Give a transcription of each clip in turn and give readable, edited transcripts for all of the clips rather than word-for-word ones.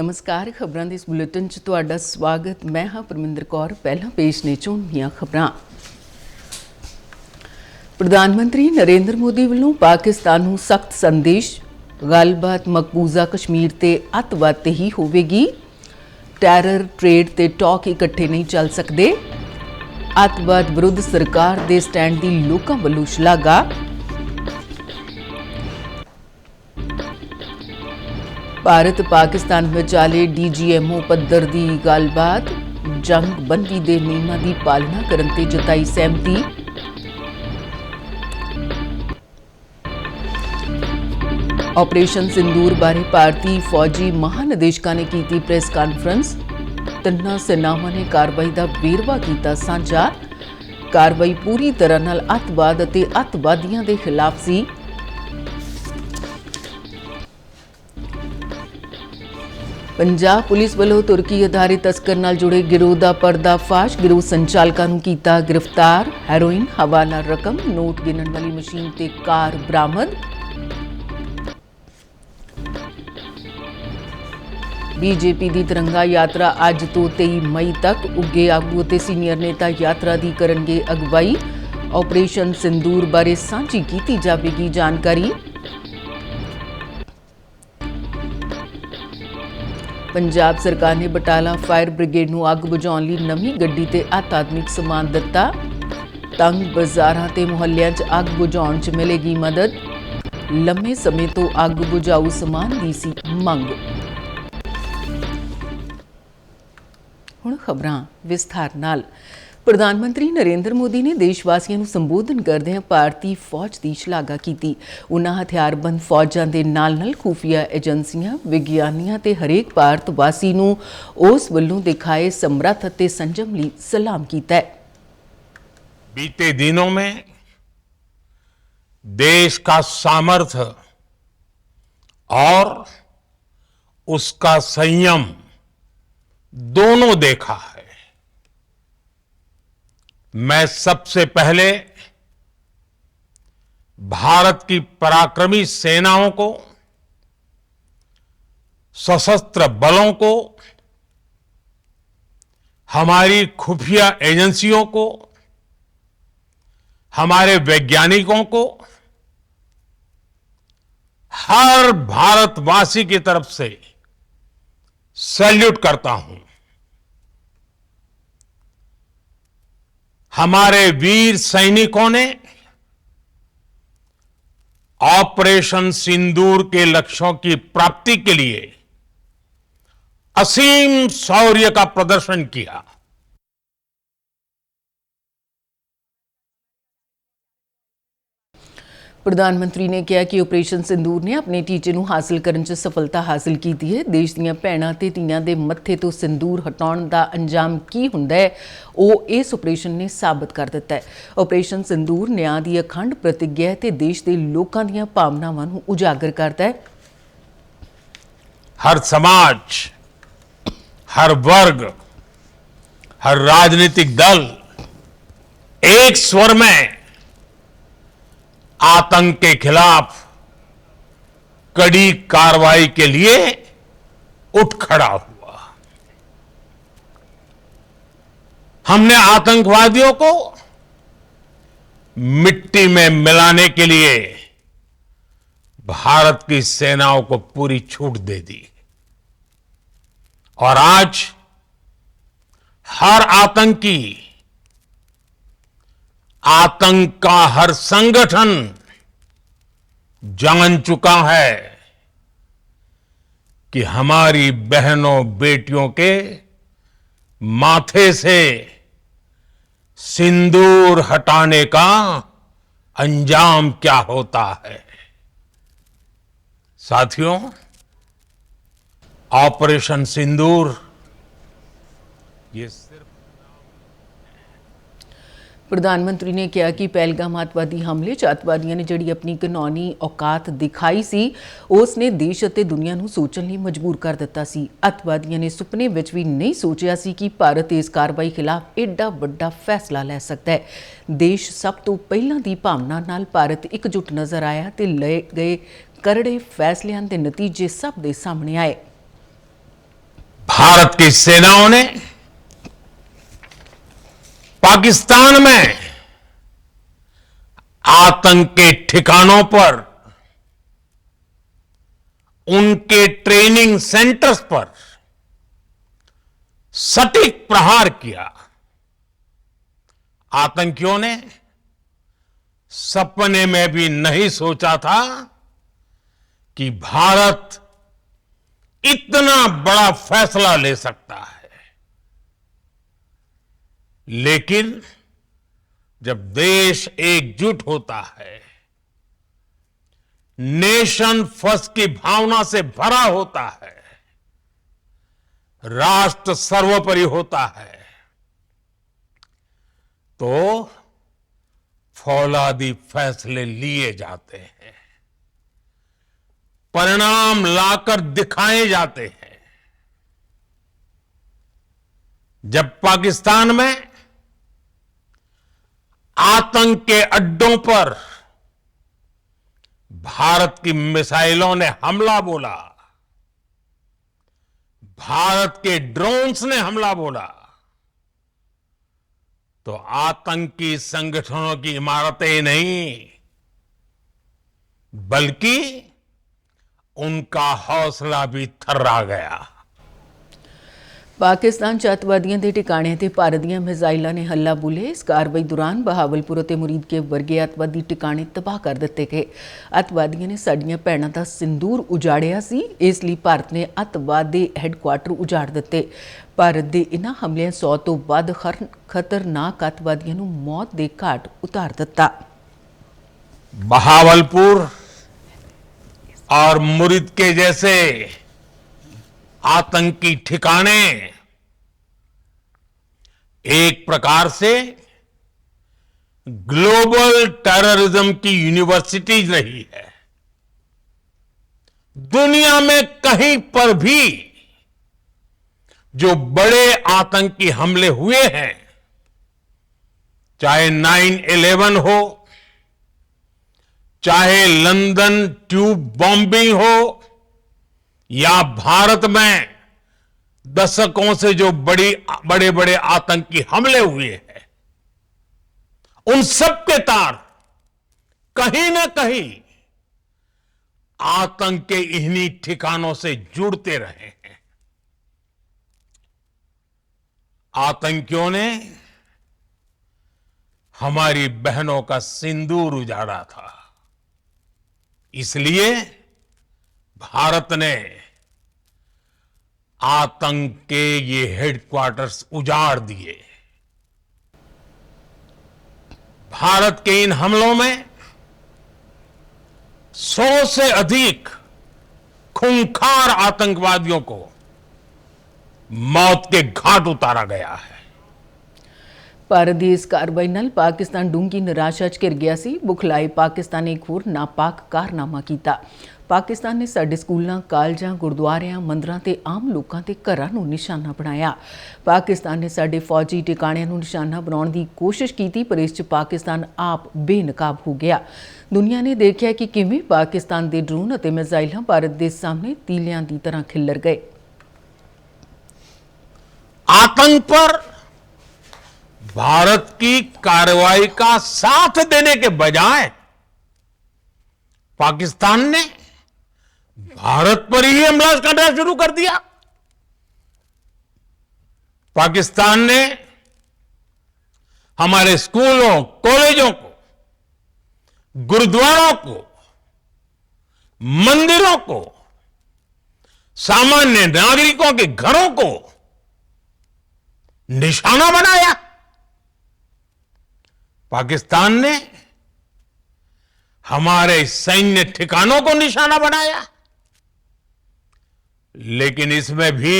नमस्कार। खबरां दे इस बुलेटिन च तुहाडा स्वागत। मैं हाँ परमिंदर कौर। पहला पेश ने चोण दीआं खबरां। प्रधानमंत्री नरेंद्र मोदी वालों पाकिस्तान नूं सख्त संदेश, गलबात मकबूजा कश्मीर ते अतवाद ते ही होवेगी। टैरर, ट्रेड ते टॉक इकट्ठे नहीं चल सकते। अतवाद विरुद्ध सरकार दे स्टैंड दी लोकां वल्लों शलाघा। भारत पाकिस्तान विचाले DGMO पद्धर दी गलबात, जंगबंदी दे नियमां दी पालना करन ते जताई सहमति। ऑपरेशन सिंदूर बारे भारतीय फौजी महानिदेशकां ने की प्रेस कॉन्फ्रेंस। तिन्नां सेनावां ने कार्रवाई का वेरवा किया साझा। कार्रवाई पूरी तरह नाल अतवाद अते अतवादियों के खिलाफ सी। पंजाब पुलिस वालों तुर्की आधारित तस्कर नाल जुड़े गिरोह का पर्दाफाश। गिरोह संचालकां नूं कीता गिरफ्तार। हैरोइन, हवाला रकम, नोट गिनन वाली मशीन ते कार बरामद। बीजेपी की तिरंगा यात्रा अज तो 23 मई तक। उगे आगू ते सीनियर नेता यात्रा की करनगे अगवाई। ऑपरेशन सिंदूर बारे सांझी की जाएगी जानकारी। पंजाब सरकार ने बटाला फायर ब्रिगेड नूं अग बुझाउण लई नवीं गड्डी ते अत्याधुनिक समान दिता। तंग बाज़ारां ते मुहल्लियां च अग बुझाउण च मिलेगी मदद। लंबे समय तो अग बुझाऊ समान दी सी मंग। हुण खबरां विस्तार नाल। प्रधानमंत्री नरेंद्र मोदी ने देशवासियों को संबोधन करदे भारतीय फौज की शलाघा की। उन्हां हथियारबंद फौजां दे नाल खुफिया एजेंसियां, विग्यानियां ते हरेक भारतवासी नूं उस वल्लों दिखाए समर्थ अते संजम लई सलाम कीता। बीते दिनों में देश का सामर्थ्य और उसका संयम दोनों देखा है। मैं सबसे पहले भारत की पराक्रमी सेनाओं को, सशस्त्र बलों को, हमारी खुफिया एजेंसियों को, हमारे वैज्ञानिकों को, हर भारतवासी की तरफ से सैल्यूट करता हूं। हमारे वीर सैनिकों ने ऑपरेशन सिंदूर के लक्ष्यों की प्राप्ति के लिए असीम शौर्य का प्रदर्शन किया। प्रधानमंत्री ने कहा कि ऑपरेशन सिंदूर ने अपने टीचे नूं हासिल करन च सफलता हासिल की है। देश दीआं भैणां ते धीआं दे मत्थे तो सिंदूर हटाउण दा अंजाम की हुंदा है, वो इस ऑपरेशन ने साबित कर दिता है। ऑपरेशन सिंदूर न्याय दी अखंड प्रतिज्ञा ते देश के लोकां दीआं भावनावां नूं उजागर करता है। हर समाज, हर वर्ग, हर राजनीतिक दल एक स्वर में आतंक के खिलाफ कड़ी कार्रवाई के लिए उठ खड़ा हुआ। हमने आतंकवादियों को मिट्टी में मिलाने के लिए भारत की सेनाओं को पूरी छूट दे दी और आज हर आतंकी, आतंक का हर संगठन जान चुका है कि हमारी बहनों बेटियों के माथे से सिंदूर हटाने का अंजाम क्या होता है। साथियों, ऑपरेशन सिंदूर ये प्रधानमंत्री ने कहा कि पहलगाम आतवादी हमले च अतवादियों ने जिहड़ी अपनी घिनौनी औकात दिखाई सी, उसने देश अते दुनिया नूं सोचण लई मजबूर कर दिता सी। अतवादियों ने सुपने विच भी नहीं सोचिया सी कि भारत इस कार्रवाई खिलाफ एडा वड्डा फैसला लै सकदा है। देश सब तो पहलां दी भावना नाल भारत एकजुट नज़र आया ते लए गए करड़े फैसलिਆਂ ਦੇ नतीजे सब दे सामने आए। भारत की सेनाओं ने पाकिस्तान में आतंक के ठिकानों पर, उनके ट्रेनिंग सेंटर्स पर सटीक प्रहार किया। आतंकियों ने सपने में भी नहीं सोचा था कि भारत इतना बड़ा फैसला ले सकता है। लेकिन जब देश एकजुट होता है, नेशन फर्स्ट की भावना से भरा होता है, राष्ट्र सर्वोपरि होता है, तो फौलादी फैसले लिए जाते हैं, परिणाम लाकर दिखाए जाते हैं। जब पाकिस्तान में आतंक के अड्डों पर भारत की मिसाइलों ने हमला बोला, भारत के ड्रोन्स ने हमला बोला, तो आतंकी संगठनों की इमारतें नहीं, बल्कि उनका हौसला भी थर्रा गया। पाकिस्तान 'ਚ ਅੱਤਵਾਦੀਆਂ ਦੇ ਟਿਕਾਣਿਆਂ ਤੇ ਭਾਰਤ ਦੀਆਂ ਮਿਜ਼ਾਈਲਾਂ ਨੇ ਹੱਲਾ ਬੋਲੇ। ਇਸ ਕਾਰਵਾਈ ਦੌਰਾਨ ਬਹਾਵਲਪੁਰ ਅਤੇ ਮੁਰੀਦਕੇ ਵਰਗੇ ਅੱਤਵਾਦੀ ਟਿਕਾਣੇ ਤਬਾਹ ਕਰ ਦਿੱਤੇ ਗਏ। ਅੱਤਵਾਦੀਆਂ ਨੇ ਸਾਡੀਆਂ ਭੈਣਾਂ ਦਾ ਸਿੰਦੂਰ ਉਜਾੜਿਆ ਸੀ, ਇਸ ਲਈ ਭਾਰਤ ਨੇ ਅੱਤਵਾਦ ਦੇ ਹੈੱਡਕੁਆਟਰ ਉਜਾੜ ਦਿੱਤੇ। ਭਾਰਤ ਦੇ ਇਨ੍ਹਾਂ ਹਮਲਿਆਂ 100 ਤੋਂ ਵੱਧ ਖਤਰਨਾਕ ਅੱਤਵਾਦੀਆਂ ਨੂੰ ਮੌਤ ਦੇ ਘਾਟ ਉਤਾਰ ਦਿੱਤਾ। बहावलपुर और मुरीदके जैसे आतंकी ठिकाने एक प्रकार से ग्लोबल टेररिज्म की यूनिवर्सिटीज रही है। दुनिया में कहीं पर भी जो बड़े आतंकी हमले हुए हैं, चाहे 9/11 हो, चाहे लंदन ट्यूब बॉम्बिंग हो, या भारत में दशकों से जो बड़े बड़े आतंकी हमले हुए हैं, उन सब के तार कहीं ना कहीं आतंक के इन्हीं ठिकानों से जुड़ते रहे हैं। आतंकियों ने हमारी बहनों का सिंदूर उजाड़ा था, इसलिए भारत ने आतंक के ये हेडक्वार्टर्स उजाड़ दिए। भारत के इन हमलों में 100 से अधिक खूंखार आतंकवादियों को मौत के घाट उतारा गया है। ਭਾਰਤ ਦੀ ਇਸ ਕਾਰਵਾਈ ਨਾਲ ਪਾਕਿਸਤਾਨ ਡੂੰਘੀ ਨਿਰਾਸ਼ਾ 'ਚ ਘਿਰ ਗਿਆ ਸੀ। ਬੁਖਲਾਏ ਪਾਕਿਸਤਾਨ ਨੇ ਇੱਕ ਹੋਰ ਨਾਪਾਕ ਕਾਰਨਾਮਾ ਕੀਤਾ। ਪਾਕਿਸਤਾਨ ਨੇ ਸਾਡੇ ਸਕੂਲਾਂ, ਕਾਲਜਾਂ, ਗੁਰਦੁਆਰਿਆਂ, ਮੰਦਰਾਂ ਤੇ ਆਮ ਲੋਕਾਂ ਦੇ ਘਰਾਂ ਨੂੰ ਨਿਸ਼ਾਨਾ ਬਣਾਇਆ। ਪਾਕਿਸਤਾਨ ਨੇ ਸਾਡੇ ਫੌਜੀ ਟਿਕਾਣਿਆਂ ਨੂੰ ਨਿਸ਼ਾਨਾ ਬਣਾਉਣ ਦੀ ਕੋਸ਼ਿਸ਼ ਕੀਤੀ, ਪਰ ਇਸ 'ਚ ਪਾਕਿਸਤਾਨ ਆਪ ਬੇਨਕਾਬ ਹੋ ਗਿਆ। ਦੁਨੀਆ ਨੇ ਦੇਖਿਆ ਕਿ ਕਿਵੇਂ ਪਾਕਿਸਤਾਨ ਦੇ ਡਰੋਨ ਅਤੇ ਮਿਜ਼ਾਈਲਾਂ ਭਾਰਤ ਦੇ ਸਾਹਮਣੇ ਤੀਲਿਆਂ ਦੀ ਤਰ੍ਹਾਂ ਖਿੱਲਰ ਗਏ। आतंक पर भारत की कार्रवाई का साथ देने के बजाय पाकिस्तान ने भारत पर ही हमला करना शुरू कर दिया। पाकिस्तान ने हमारे स्कूलों, कॉलेजों को, गुरुद्वारों को, मंदिरों को, सामान्य नागरिकों के घरों को निशाना बनाया। पाकिस्तान ने हमारे सैन्य ठिकानों को निशाना बनाया। लेकिन इसमें भी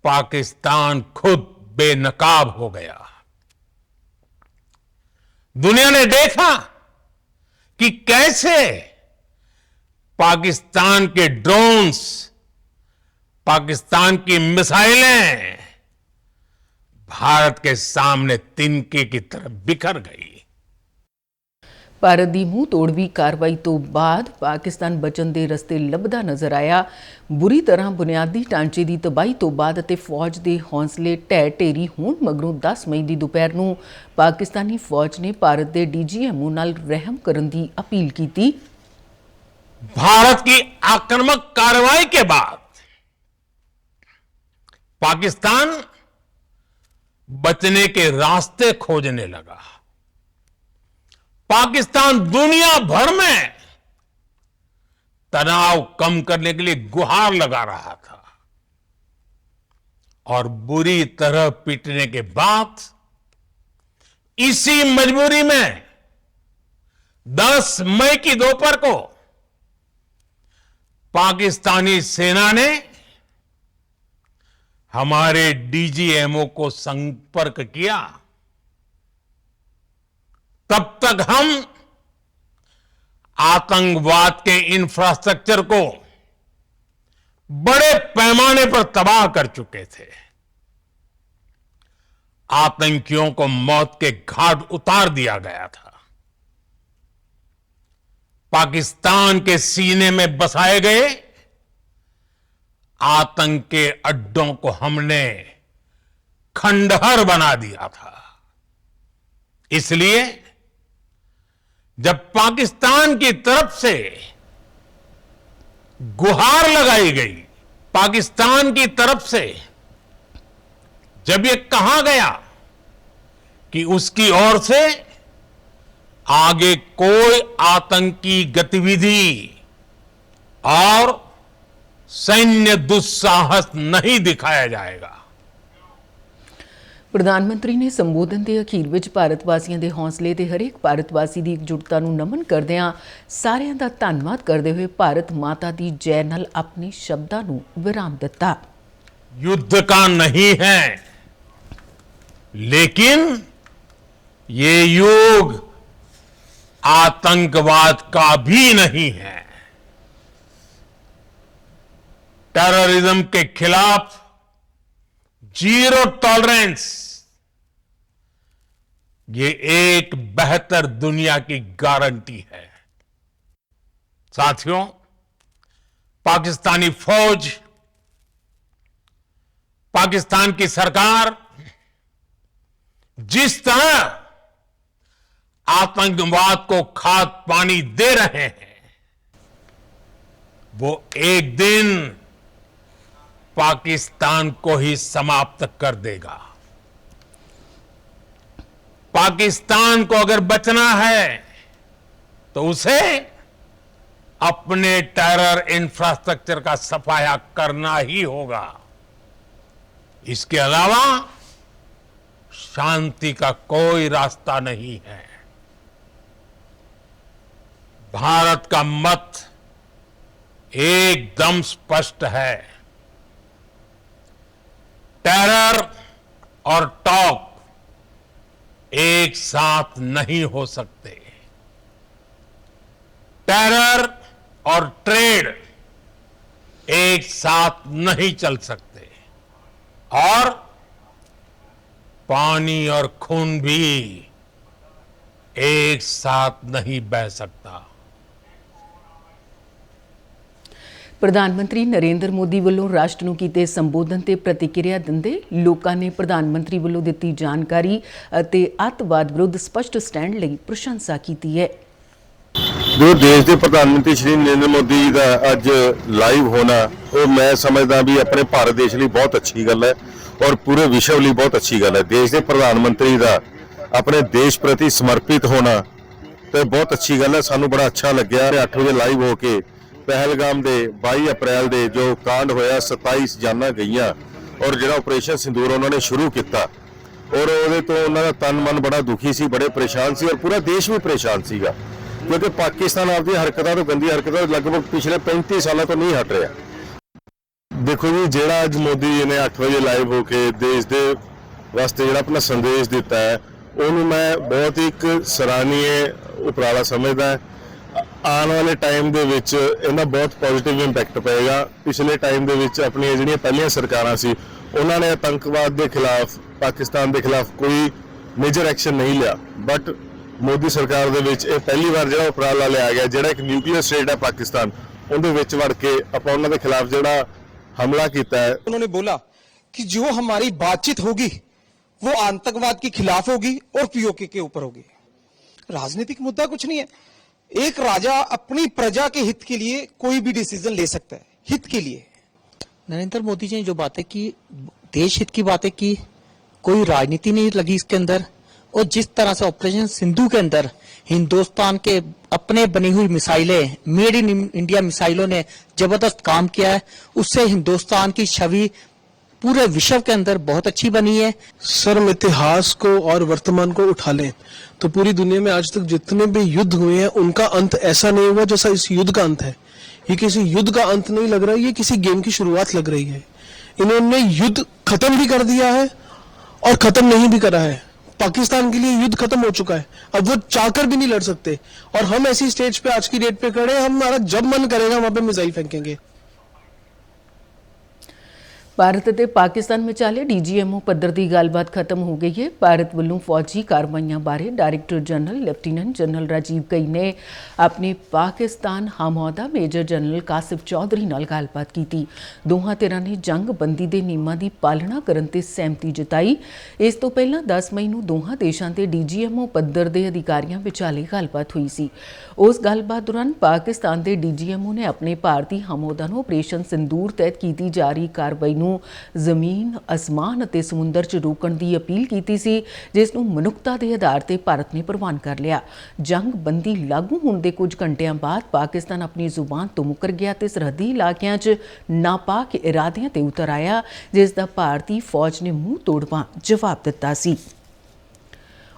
पाकिस्तान खुद बेनकाब हो गया। दुनिया ने देखा कि कैसे पाकिस्तान के ड्रोन्स, पाकिस्तान की मिसाइलें भारत के सामने तिनके की तरफ बिखर गई। ਭਾਰਤ ਦੀ ਮੂੰਹ ਤੋੜਵੀਂ ਕਾਰਵਾਈ ਤੋਂ ਬਾਅਦ ਪਾਕਿਸਤਾਨ ਬਚਣ ਦੇ ਰਸਤੇ ਲੱਭਦਾ ਨਜ਼ਰ ਆਇਆ। ਬੁਰੀ ਤਰ੍ਹਾਂ ਬੁਨਿਆਦੀ ਢਾਂਚੇ ਦੀ ਤਬਾਹੀ ਤੋਂ ਬਾਅਦ ਅਤੇ ਫੌਜ ਦੇ ਹੌਸਲੇ ਢਹਿ ਢੇਰੀ ਹੋਣ ਮਗਰੋਂ 10 ਮਈ ਦੀ ਦੁਪਹਿਰ ਨੂੰ ਪਾਕਿਸਤਾਨੀ ਫੌਜ ਨੇ ਭਾਰਤ ਦੇ DGMO ਨਾਲ ਰਹਿਮ ਕਰਨ ਦੀ अपील की थी। भारत की आक्रामक कार्रवाई के बाद पाकिस्तान बचने के रास्ते खोजने लगा। पाकिस्तान दुनिया भर में तनाव कम करने के लिए गुहार लगा रहा था और बुरी तरह पीटने के बाद इसी मजबूरी में 10 मई की दोपहर को पाकिस्तानी सेना ने हमारे DGMO को संपर्क किया। तब तक हम आतंकवाद के इंफ्रास्ट्रक्चर को बड़े पैमाने पर तबाह कर चुके थे। आतंकियों को मौत के घाट उतार दिया गया था। पाकिस्तान के सीने में बसाए गए आतंक के अड्डों को हमने खंडहर बना दिया था। इसलिए जब पाकिस्तान की तरफ से गुहार लगाई गई, पाकिस्तान की तरफ से जब ये कहा गया कि उसकी ओर से आगे कोई आतंकी गतिविधि और सैन्य दुस्साहस नहीं दिखाया जाएगा। प्रधानमंत्री ने संबोधन के अखीर विच भारत वासियों के हौसले ते हरेक भारत वासी की एकजुटता नूं नमन करदिआं सारिआं दा धन्नवाद करदे हुए भारत माता दी जय नाल अपने शब्दां नूं विराम दिता। युद्ध का नहीं है, लेकिन ये युग आतंकवाद का भी नहीं है। टेररिज्म के खिलाफ जीरो टॉलरेंस, ये एक बेहतर दुनिया की गारंटी है। साथियों, पाकिस्तानी फौज, पाकिस्तान की सरकार जिस तरह आतंकवाद को खाद पानी दे रहे हैं, वो एक दिन पाकिस्तान को ही समाप्त कर देगा। पाकिस्तान को अगर बचना है तो उसे अपने टेरर इंफ्रास्ट्रक्चर का सफाया करना ही होगा। इसके अलावा शांति का कोई रास्ता नहीं है। भारत का मत एकदम स्पष्ट है। टेरर और टॉक एक साथ नहीं हो सकते। टेरर और ट्रेड एक साथ नहीं चल सकते और पानी और खून भी एक साथ नहीं बह सकता। प्रधानमंत्री नरेंद्र मोदी ਵੱਲੋਂ ਰਾਸ਼ਟਰ ਨੂੰ ਕੀਤੇ ਸੰਬੋਧਨ ਤੇ ਪ੍ਰਤੀਕਿਰਿਆ ਦਿੰਦੇ ਲੋਕਾਂ ਨੇ ਪ੍ਰਧਾਨਮੰਤਰੀ ਵੱਲੋਂ ਦਿੱਤੀ ਜਾਣਕਾਰੀ ਅਤੇ ਅੱਤਵਾਦ ਵਿਰੁੱਧ ਸਪਸ਼ਟ ਸਟੈਂਡ ਲਈ ਪ੍ਰਸ਼ੰਸਾ ਕੀਤੀ ਹੈ। जो देश के प्रधानमंत्री श्री नरेंद्र मोदी जी का अज लाइव होना, वो मैं समझदा भी अपने भारत देश लिए बहुत अच्छी गल है और पूरे विश्व लिए बहुत अच्छी गल है। देश के प्रधानमंत्री का अपने देश प्रति समर्पित होना तो बहुत अच्छी गल है। सानू बड़ा अच्छा लग्या 8 बजे लाइव होके पहलगाम के 22 अप्रैल के जो कांड होया 27 जाना गईयां और जो ऑपरेशन सिंदूर उन्होंने शुरू किया और वो तो उन्होंने तन मन बड़ा दुखी सी, बड़े परेशान सी और पूरा देश भी परेशान सीगा क्योंकि पाकिस्तान आपकी हरकतों तो गंदी हरकतों लगभग पिछले 35 सालों तो नहीं हट रहा। देखो जी, जेड़ा अज मोदी जी ने 8 बजे लाइव होके देश के वास्ते जो अपना संदेश दिता है उन्होंने मैं बहुत ही एक सराहनीय उपराला समझदा है। आने वाले टाइम दे विच इहदा बहुत पॉजिटिव इंपैक्ट पेगा। पिछले टाइम दे विच अपनी जिहड़ियां पहलियां सरकारां सी उन्होंने आतंकवाद के खिलाफ, पाकिस्तान के खिलाफ कोई मेजर एक्शन नहीं लिया, बट ਮੋਦੀ ਸਰਕਾਰ ਦੇ ਵਿੱਚ ਇਹ ਪਹਿਲੀ ਵਾਰ ਜਿਹੜਾ ਉਪਰਾਲਾ ਲਿਆ ਗਿਆ, ਜਿਹੜਾ ਇੱਕ ਨਿਊਕਲੀਅਰ ਸਟੇਟ ਹੈ ਪਾਕਿਸਤਾਨ, ਉਹਦੇ ਵਿੱਚ ਵੜ ਕੇ ਆਪਾਂ ਉਹਨਾਂ ਦੇ ਖਿਲਾਫ ਜਿਹੜਾ हमला किया है। उन्होंने बोला कि जो हमारी बातचीत होगी वो आतंकवाद के खिलाफ होगी और पीओके के ऊपर होगी। राजनीतिक मुद्दा कुछ नहीं है। एक राजा अपनी प्रजा के हित के लिए कोई भी डिसीजन ले सकता है, हित के लिए। नरेंद्र मोदी जी ने जो बातें की, देश हित की बातें की, कोई राजनीति नहीं लगी इसके अंदर। और जिस तरह से ऑपरेशन सिंधु के अंदर हिंदुस्तान के अपने बनी हुई मिसाइलें, मेड इन इंडिया मिसाइलों ने जबरदस्त काम किया है, उससे हिंदुस्तान की छवि पूरे विश्व के अंदर बहुत अच्छी बनी है। सर, हम इतिहास को और वर्तमान को उठा लें तो पूरी दुनिया में आज तक जितने भी युद्ध हुए हैं उनका अंत ऐसा नहीं हुआ जैसा इस युद्ध का अंत है। ये किसी युद्ध का अंत नहीं लग रहा है, ये किसी गेम की शुरुआत लग रही है। इन्होंने युद्ध खत्म भी कर दिया है और खत्म नहीं भी करा है। पाकिस्तान के लिए युद्ध खत्म हो चुका है, अब वो चाहकर भी नहीं लड़ सकते। और हम ऐसी स्टेज पे आज की डेट पे खड़े हैं, हमारा जब मन करेगा वहां पे मिसाइल फेंकेंगे। ਭਾਰਤ ਅਤੇ ਪਾਕਿਸਤਾਨ ਵਿਚਾਲੇ ਡੀਜੀਐਮਓ ਪੱਧਰ ਦੀ ਗੱਲਬਾਤ ਖਤਮ ਹੋ ਗਈ ਹੈ। ਭਾਰਤ ਵੱਲੋਂ ਫੌਜੀ ਕਾਰਵਾਈਆਂ ਬਾਰੇ director general lieutenant general Rajiv ਕਈ ਨੇ ਆਪਣੇ ਪਾਕਿਸਤਾਨ ਹਮਅਹੁਦਾ ਮੇਜਰ ਜਨਰਲ ਕਾਸਿਫ ਚੌਧਰੀ ਨਾਲ ਗੱਲਬਾਤ ਕੀਤੀ। ਦੋਹਾਂ ਧਿਰਾਂ ਨੇ ਜੰਗਬੰਦੀ ਦੇ ਨਿਯਮਾਂ ਦੀ ਪਾਲਣਾ ਕਰਨ ਤੇ ਸਹਿਮਤੀ ਜਤਾਈ। ਇਸ ਤੋਂ ਪਹਿਲਾਂ 10 ਮਈ ਨੂੰ ਦੋਹਾਂ ਦੇਸ਼ਾਂ ਦੇ ਡੀਜੀਐਮਓ ਪੱਧਰ ਦੇ ਅਧਿਕਾਰੀਆਂ ਵਿਚਾਲੇ ਗੱਲਬਾਤ ਹੋਈ ਸੀ। ਉਸ ਗੱਲਬਾਤ ਦੌਰਾਨ ਪਾਕਿਸਤਾਨ ਦੇ ਡੀਜੀਐਮਓ ਨੇ ਆਪਣੇ ਭਾਰਤੀ ਹਮਅਹੁਦਾ ਨੂੰ ਆਪਰੇਸ਼ਨ ਸਿੰਦੂਰ ਤਹਿਤ ਕੀਤੀ ਜਾ ਰਹੀ ਕਾਰਵਾਈ ਨੂੰ ਜ਼ਮੀਨ, ਅਸਮਾਨ ਅਤੇ ਸਮੁੰਦਰ 'ਚ ਰੋਕਣ ਦੀ ਅਪੀਲ ਕੀਤੀ ਸੀ, ਜਿਸ ਨੂੰ ਮਨੁੱਖਤਾ ਦੇ ਆਧਾਰ ਤੇ ਭਾਰਤ ਨੇ ਪ੍ਰਵਾਨ ਕਰ ਲਿਆ। ਜੰਗਬੰਦੀ ਲਾਗੂ ਹੋਣ ਦੇ ਕੁਝ ਘੰਟਿਆਂ ਬਾਅਦ ਪਾਕਿਸਤਾਨ ਆਪਣੀ ਜ਼ੁਬਾਨ ਤੋਂ ਮੁੱਕਰ ਗਿਆ ਤੇ ਸਰਹੱਦੀ ਇਲਾਕਿਆਂ 'ਚ ਨਾਪਾਕ ਇਰਾਦਿਆਂ ਤੇ ਉਤਰ ਆਇਆ, ਜਿਸ ਦਾ ਭਾਰਤੀ ਫੌਜ ਨੇ ਮੂੰਹ ਤੋੜਵਾਂ ਜਵਾਬ ਦਿੱਤਾ ਸੀ।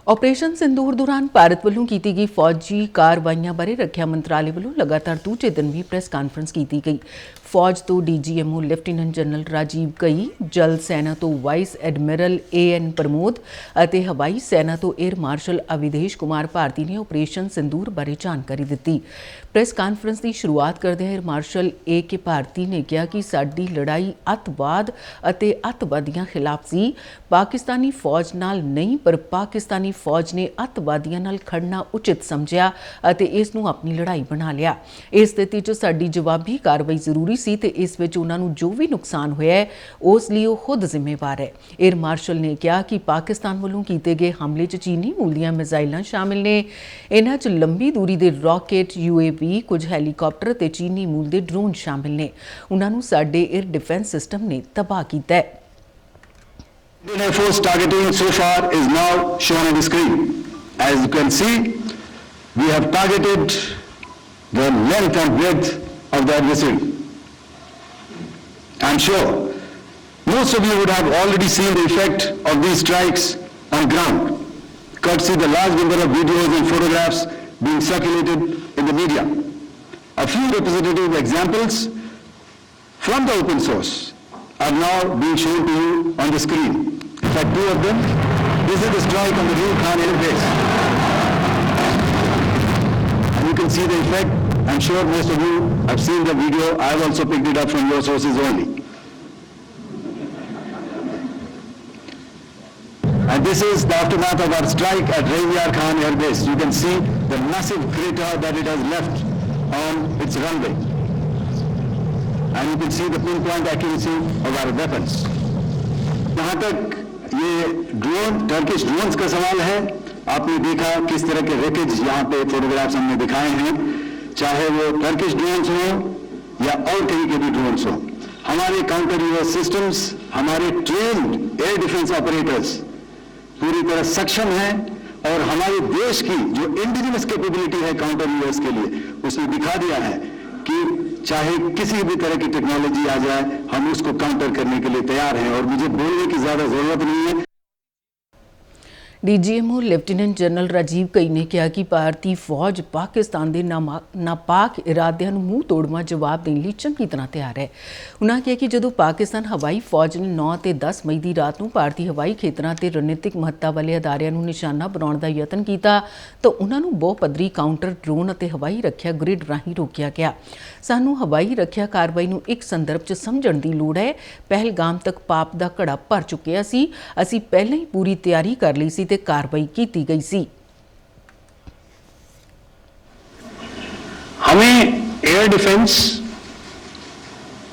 ਆਪਰੇਸ਼ਨ ਸਿੰਦੂਰ ਦੌਰਾਨ ਭਾਰਤ ਵੱਲੋਂ ਕੀਤੀ ਗਈ ਫੌਜੀ ਕਾਰਵਾਈਆਂ ਬਾਰੇ ਰੱਖਿਆ ਮੰਤਰਾਲੇ ਵੱਲੋਂ ਲਗਾਤਾਰ ਦੂਜੇ ਦਿਨ ਵੀ ਪ੍ਰੈਸ ਕਾਨਫਰੰਸ ਕੀਤੀ ਗਈ। ਫੌਜ ਤੋਂ ਡੀਜੀਐਮਓ ਲੈਫਟੀਨੈਂਟ ਜਨਰਲ ਰਾਜੀਵ ਕਈ, ਜਲ ਸੈਨਾ ਤੋਂ ਵਾਈਸ ਐਡਮਿਰਲ ਏਐਨ ਪ੍ਰਮੋਦ ਅਤੇ ਹਵਾਈ ਸੈਨਾ ਤੋਂ ਏਅਰ ਮਾਰਸ਼ਲ ਅਵਿਦੇਸ਼ ਕੁਮਾਰ ਭਾਰਤੀ ਨੇ ਆਪਰੇਸ਼ਨ ਸਿੰਦੂਰ ਬਾਰੇ ਜਾਣਕਾਰੀ ਦਿੱਤੀ। ਪ੍ਰੈਸ ਕਾਨਫਰੰਸ ਦੀ ਸ਼ੁਰੂਆਤ ਕਰਦਿਆਂ ਏਅਰ ਮਾਰਸ਼ਲ ਏ.ਕੇ. ਭਾਰਤੀ ਨੇ ਕਿਹਾ ਕਿ ਸਾਡੀ ਲੜਾਈ ਅੱਤਵਾਦ ਅਤੇ ਅੱਤਵਾਦੀਆਂ ਖਿਲਾਫ ਸੀ। ਪਾਕਿਸਤਾਨੀ ਫੌਜ ਨਾਲ ਨਹੀਂ, ਪਰ ਪਾਕਿਸਤਾਨੀ ਫੌਜ ਨੇ ਅੱਤਵਾਦੀਆਂ ਨਾਲ ਖੜਨਾ ਉਚਿਤ ਸਮਝਿਆ ਅਤੇ ਇਸ ਨੂੰ ਆਪਣੀ ਲੜਾਈ ਬਣਾ ਲਿਆ। ਇਸ ਸਥਿਤੀ 'ਚ ਸਾਡੀ ਜਵਾਬੀ ਕਾਰਵਾਈ ਜ਼ਰੂਰੀ ਸੀ ਤੇ ਇਸ ਵਿੱਚ ਉਹਨਾਂ ਨੂੰ ਜੋ ਵੀ ਨੁਕਸਾਨ ਹੋਇਆ ਹੈ ਉਸ ਲਈ ਉਹ ਖੁਦ ਜ਼ਿੰਮੇਵਾਰ ਹੈ। ਏਅਰ ਮਾਰਸ਼ਲ ਨੇ ਕਿਹਾ ਕਿ ਪਾਕਿਸਤਾਨ ਵੱਲੋਂ ਕੀਤੇ ਗਏ ਹਮਲੇ 'ਚ ਚੀਨੀ ਮੂਲ ਦੀਆਂ ਮਿਜ਼ਾਈਲਾਂ ਸ਼ਾਮਿਲ ਨੇ। ਇਹਨਾਂ 'ਚ ਲੰਬੀ ਦੂਰੀ ਦੇ ਰਾਕੇਟ, UAV, ਕੁਝ ਹੈਲੀਕਾਪਟਰ ਤੇ ਚੀਨੀ ਮੂਲ ਦੇ ਡਰੋਨ ਸ਼ਾਮਿਲ ਨੇ। ਉਹਨਾਂ ਨੂੰ ਸਾਡੇ ਏਅਰ ਡਿਫੈਂਸ ਸਿਸਟਮ ਨੇ ਤਬਾਹ ਕੀਤਾ ਹੈ। Indian Air Force targeting so far is now shown on the screen. As you can see, we have targeted the length and breadth of the adversary. I'm sure most of you would have already seen the effect of these strikes on ground, courtesy the large number of videos and photographs being circulated in the media. A few representative examples from the open source are now being shown to you on the screen. In fact, two of them. This is the strike on the Roof Khan Air Base. And you can see the effect. I'm sure most of you have seen the video. I've also picked it up from your sources only. And this is the aftermath of our strike at Raviar Khan Air Base. You can see the massive crater that it has left on its runway. And you can see the pinpoint accuracy of our weapons. जहाँ तक ये drone, Turkish drones का सवाल है, आपने देखा किस तरह के रेकेज यहाँ पे फोटोग्राफ्स हमने दिखाए हैं, चाहे वो टर्किश ड्रोन्स हो या और कहीं के भी ड्रोन्स हो। हमारे काउंटर यूएस सिस्टम्स, हमारे ट्रेन्ड एयर डिफेंस ऑपरेटर्स पूरी तरह सक्षम हैं और हमारे देश की जो इंडिजिनस कैपेबिलिटी है काउंटर यूएस के लिए, उसने दिखा दिया है कि चाहे किसी भी तरह की टेक्नोलॉजी आ जाए, हम उसको काउंटर करने के लिए तैयार हैं और मुझे बोलने की ज्यादा जरूरत नहीं है। ਡੀਜੀਐਮਓ ਲੈਫਟੀਨੈਂਟ ਜਨਰਲ ਰਾਜੀਵ ਕਈ ਨੇ ਕਿਹਾ ਕਿ ਭਾਰਤੀ ਫੌਜ ਪਾਕਿਸਤਾਨ ਦੇ ਨਾਪਾਕ ਇਰਾਦਿਆਂ ਨੂੰ ਮੂੰਹ ਤੋੜਵਾਂ ਜਵਾਬ ਦੇਣ ਲਈ ਚੰਗੀ ਤਰ੍ਹਾਂ ਤਿਆਰ ਹੈ। ਉਨ੍ਹਾਂ ਕਿਹਾ ਕਿ ਜਦੋਂ ਪਾਕਿਸਤਾਨ ਹਵਾਈ ਫੌਜ ਨੇ 9 ਤੇ 10 ਮਈ ਦੀ ਰਾਤ ਨੂੰ ਭਾਰਤੀ ਹਵਾਈ ਖੇਤਰਾਂ ਤੇ ਰਣਨੀਤਿਕ ਮਹੱਤਤਾ ਵਾਲੇ ਅਦਾਰਿਆਂ ਨੂੰ ਨਿਸ਼ਾਨਾ ਬਣਾਉਣ ਦਾ ਯਤਨ ਕੀਤਾ ਤਾਂ ਉਨ੍ਹਾਂ ਨੂੰ ਬਹੁਪੱਧਰੀ ਕਾਊਂਟਰ ਡਰੋਨ ਅਤੇ ਹਵਾਈ ਰੱਖਿਆ ਗ੍ਰਿਡ ਰਾਹੀਂ ਰੋਕਿਆ ਗਿਆ। ਸਾਨੂੰ ਹਵਾਈ ਰੱਖਿਆ ਕਾਰਵਾਈ ਨੂੰ ਇੱਕ ਸੰਦਰਭ 'ਚ ਸਮਝਣ ਦੀ ਲੋੜ ਹੈ। ਪਹਿਲਗਾਮ ਤੱਕ ਪਾਪ ਦਾ ਘੜਾ ਭਰ ਚੁੱਕਿਆ ਸੀ। ਅਸੀਂ ਪਹਿਲਾਂ ਹੀ ਪੂਰੀ ਤਿਆਰੀ ਕਰ ਲਈ ਸੀ ਤੇ ਕਾਰਵਾਈ ਕੀਤੀ ਗਈ ਸੀ। हमें एयर डिफेंस